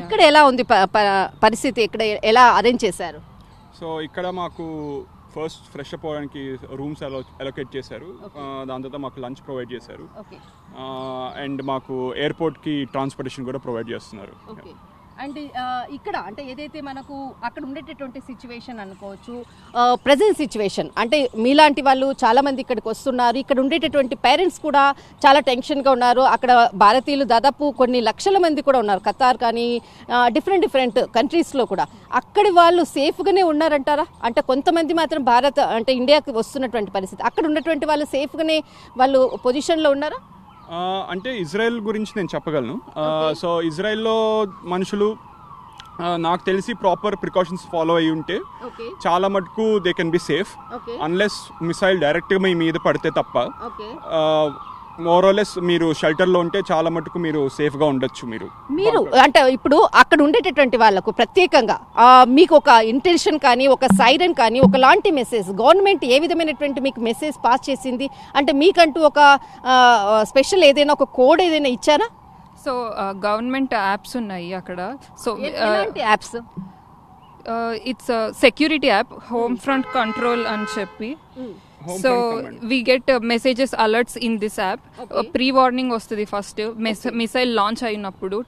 ఇక్కడ ఎలా ఉంది పరిస్థితి? ఇక్కడ ఎలా అరేంజ్ చేశారు? సో ఇక్కడ మాకు ఫస్ట్ ఫ్రెష్ అప్ అవ్వడానికి రూమ్స్ అలొకేట్ చేశారు. దాని తర్వాత మాకు లంచ్ ప్రొవైడ్ చేశారు. అండ్ మాకు ఎయిర్పోర్ట్కి ట్రాన్స్పోర్టేషన్ కూడా ప్రొవైడ్ చేస్తున్నారు. అండ్ ఇక్కడ అంటే ఏదైతే మనకు అక్కడ ఉండేటటువంటి సిచ్యువేషన్ అనుకోవచ్చు, ప్రజెంట్ సిచ్యువేషన్ అంటే మీలాంటి వాళ్ళు చాలామంది ఇక్కడికి వస్తున్నారు. ఇక్కడ ఉండేటటువంటి పేరెంట్స్ కూడా చాలా టెన్షన్గా ఉన్నారు. అక్కడ భారతీయులు దాదాపు కొన్ని లక్షల మంది కూడా ఉన్నారు, ఖతార్ కానీ డిఫరెంట్ కంట్రీస్లో కూడా. అక్కడి వాళ్ళు సేఫ్గానే ఉన్నారంటారా? అంటే కొంతమంది మాత్రం భారత్ అంటే ఇండియాకి వస్తున్నటువంటి పరిస్థితి, అక్కడ ఉన్నటువంటి వాళ్ళు సేఫ్గానే వాళ్ళు పొజిషన్లో ఉన్నారా? అంటే ఇజ్రాయెల్ గురించి నేను చెప్పగలను. సో ఇజ్రాయెల్లో మనుషులు నాకు తెలిసి ప్రాపర్ ప్రికాషన్స్ ఫాలో అయ్యి ఉంటే చాలా మటుకు they can be safe, unless missile డైరెక్ట్గా మీ మీద పడితే తప్ప. మోరలెస్ మీరు షెల్టర్లో ఉంటే చాలా మటుకు మీరు సేఫ్గా ఉండొచ్చు. మీరు అంటే ఇప్పుడు అక్కడ ఉండేటటువంటి వాళ్ళకు ప్రత్యేకంగా మీకు ఒక ఇంటెన్షన్ కానీ, ఒక సైరన్ కానీ, ఒకలాంటి మెసేజ్ గవర్నమెంట్ ఏ విధమైనటువంటి మీకు మెసేజ్ పాస్ చేసింది? అంటే మీకంటూ ఒక స్పెషల్ ఏదైనా ఒక కోడ్ ఏదైనా ఇచ్చారా? సో గవర్నమెంట్ యాప్స్ ఉన్నాయి అక్కడ. So apps it's security app, home front control అని చెప్పి. So we get messages alerts in this app. Pre warning వస్తుంది ఫస్ట్ మిసైల్ లాంచ్ అయినప్పుడు.